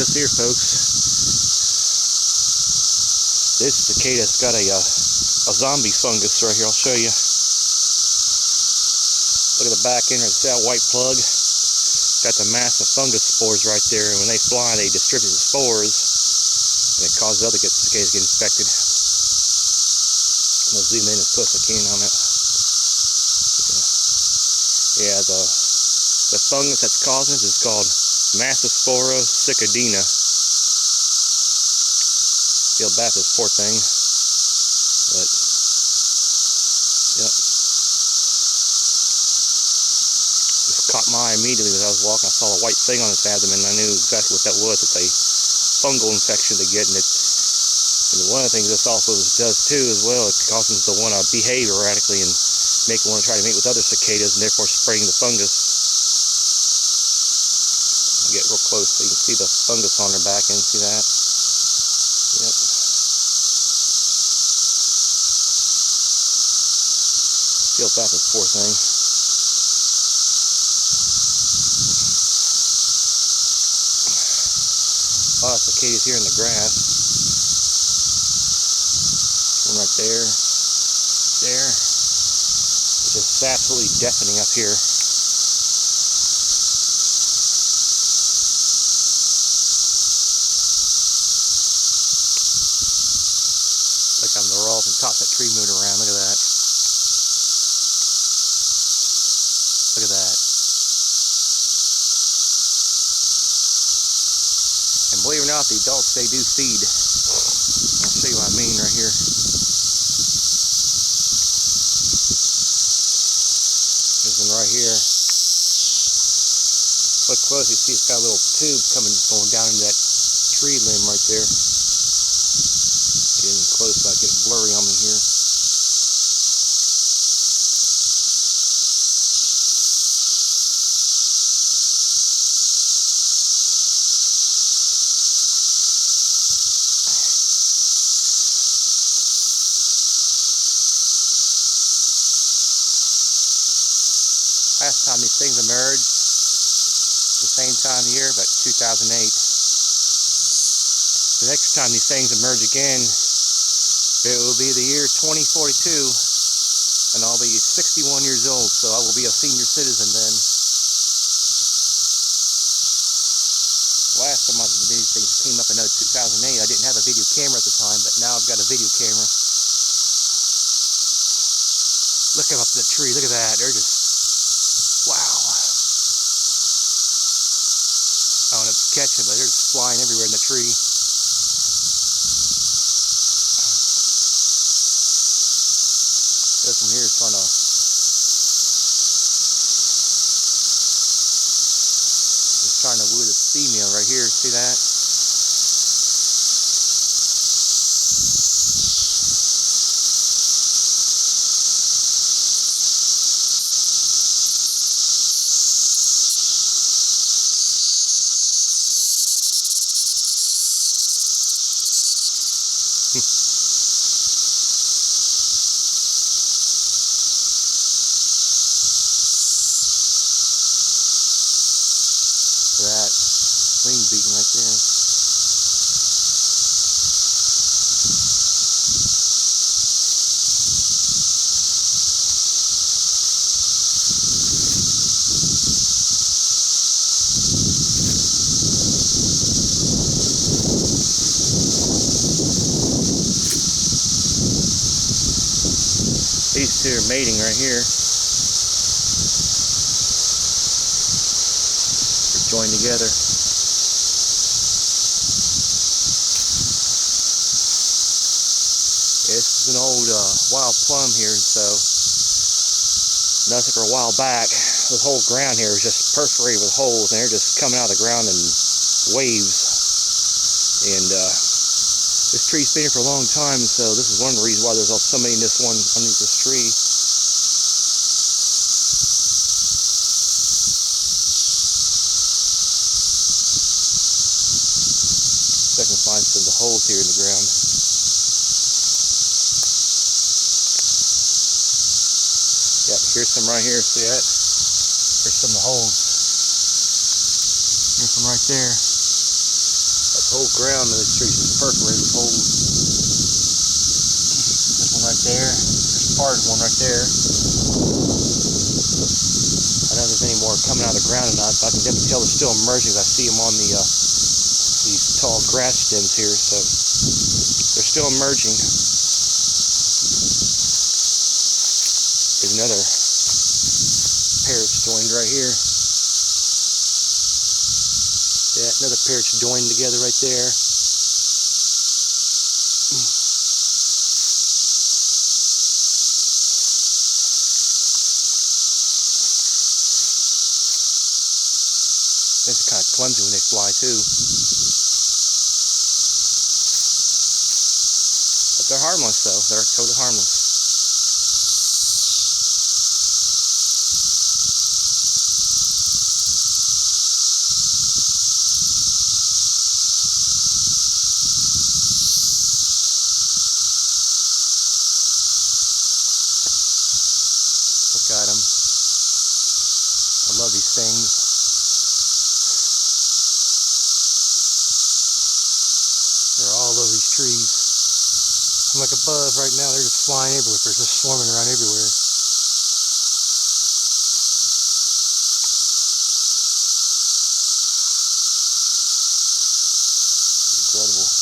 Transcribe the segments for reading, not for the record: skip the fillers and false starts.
this here, folks. This cicada's got a zombie fungus right here. I'll show you. Look at the back end. See that white plug? Got the massive fungus spores right there, and when they fly, they distribute the spores, and it causes other cicadas to get infected. I'm gonna zoom in as close as I can on it. Yeah, the fungus that's causing this is called Massospora cicadina. Feel bad for this poor thing, but yep. Just caught my eye immediately as I was walking. I saw a white thing on its abdomen, and I knew exactly what that was. It's a fungal infection they get, and one of the things this also does too as well, it causes them to want to behave erratically and make them want to try to mate with other cicadas, and therefore spreading the fungus. I'll get real close so you can see the fungus on their back end. See that? Yep. Feel bad for this poor thing. A lot of cicadas here in the grass. One right there. There. It's just absolutely deafening up here. Like they're all up on top of that tree moving around. Look at that. Look at that. And believe it or not, the adults, they do feed. I'll show you what I mean right here. There's one right here. Look close, you see it's got a little tube going down into that tree limb right there. Getting close, but getting blurry on me here. Last time these things emerged, the same time of year, but 2008. The next time these things emerge again, it will be the year 2042, and I'll be 61 years old, so I will be a senior citizen then. Last time these things came up in 2008, I didn't have a video camera at the time, but now I've got a video camera. Look up the tree, look at that, they're just, wow. I don't know if it's catching, but they're just flying everywhere in the tree. This one here is trying to woo this female right here. See that? That wing beating right there. These two are mating right here. They're joined together. This is an old wild plum here, so nothing for a while back. The whole ground here is just perforated with holes, and they're just coming out of the ground in waves. And this tree's been here for a long time, so this is one of the reasons why there's so many in this one underneath this tree. So I can find some of the holes here in the ground. Yep, here's some right here, see that? Here's some of the holes. Here's some right there. whole ground of this tree is perforated with holes. This one right there. There's part of one right there. I don't know if there's any more coming out of the ground or not, but I can definitely tell they're still emerging. I see them on the these tall grass stems here, so they're still emerging. There's another pair that's joined right here. Yeah, another pair that's joined together right there. They're kind of clumsy when they fly too. But they're harmless though. They're totally harmless. Look at them. I love these things. They're all over these trees. I'm like above right now, they're just flying everywhere. They're just swarming around everywhere. Incredible.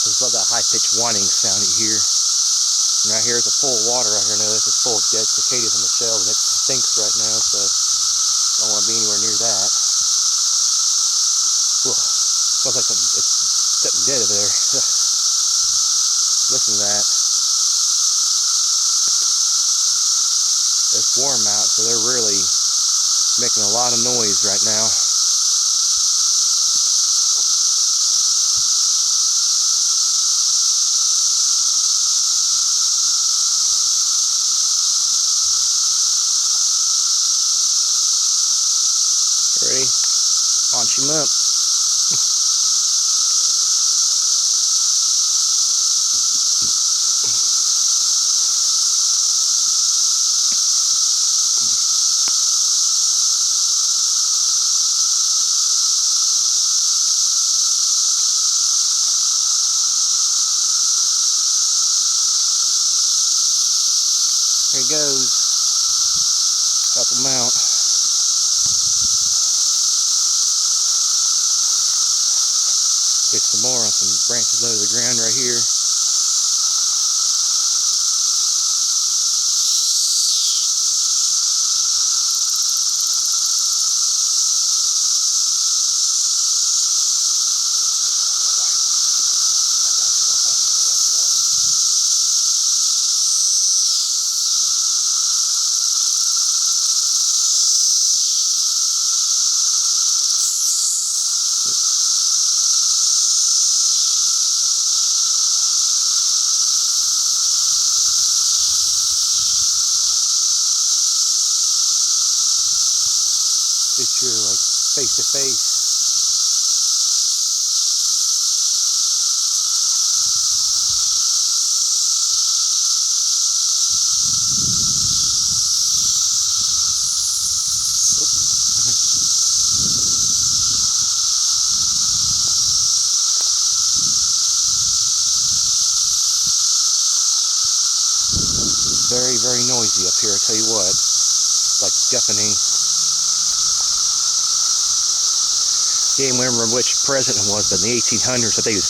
I just love that high-pitched whining sound you hear. And right here is a pool of water right here. Now this is full of dead cicadas in the shell, and it stinks right now, so I don't want to be anywhere near that. Whew. Smells like something dead over there. Listen to that. It's warm out, so they're really making a lot of noise right now. Ready? Launch him up. There he goes. Help him out. Get some more on some branches low to the ground right here. It's your like face to face. Very, very noisy up here, I tell you what. Like deafening. Can't remember which president it was, but in the 1800s, I think it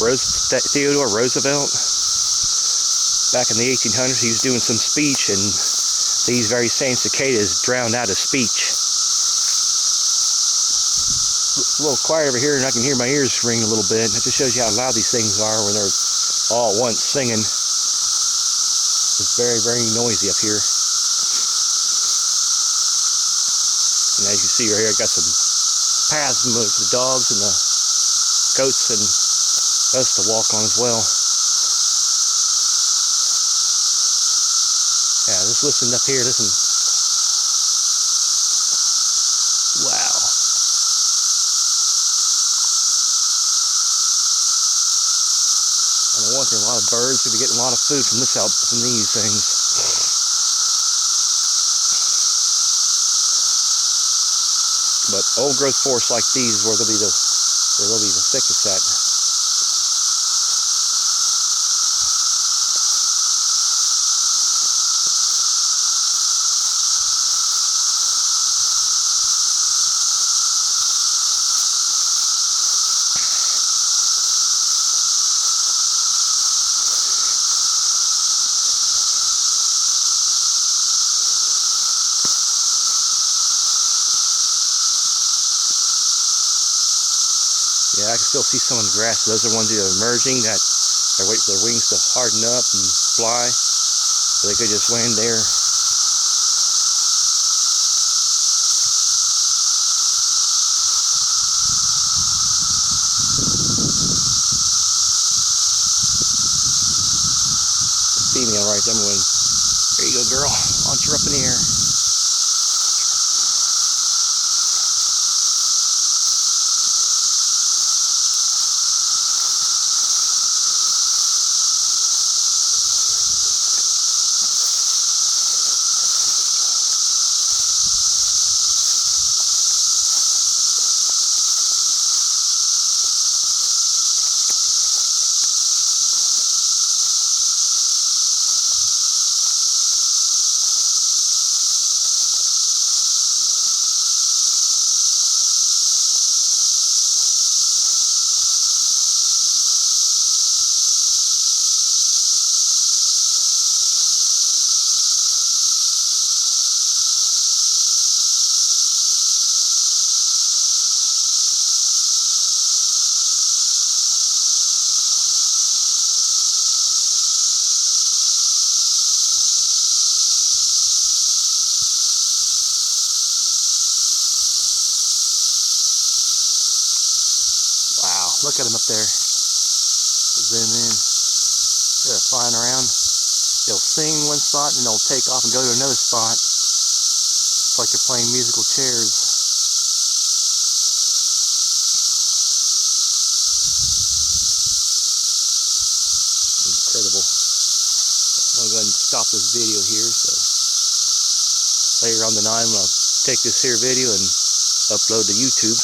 was Theodore Roosevelt. back in the 1800s, he was doing some speech, and these very same cicadas drowned out his speech. It's a little quiet over here, and I can hear my ears ring a little bit. It just shows you how loud these things are when they're all at once singing. It's very, very noisy up here. And as you see right here, I got some paths for the dogs and the goats and us to walk on as well. Yeah, just listen up here, listen. Wow. And the one thing, a lot of birds will be getting a lot of food from this out from these things. But old growth forests like these is where they'll be the thickest at. Yeah, I can still see some of the grass. Those are ones that are emerging, that they're waiting for their wings to harden up and fly, so they could just land there. The female right there, there you go, girl. Launch her up in the air. Wow, look at them up there. Zoom in. They're flying around. They'll sing one spot and they'll take off and go to another spot. It's like they're playing musical chairs. Incredible. I'm going to go ahead and stop this video here. So later on the night, I'll take this here video and upload to YouTube.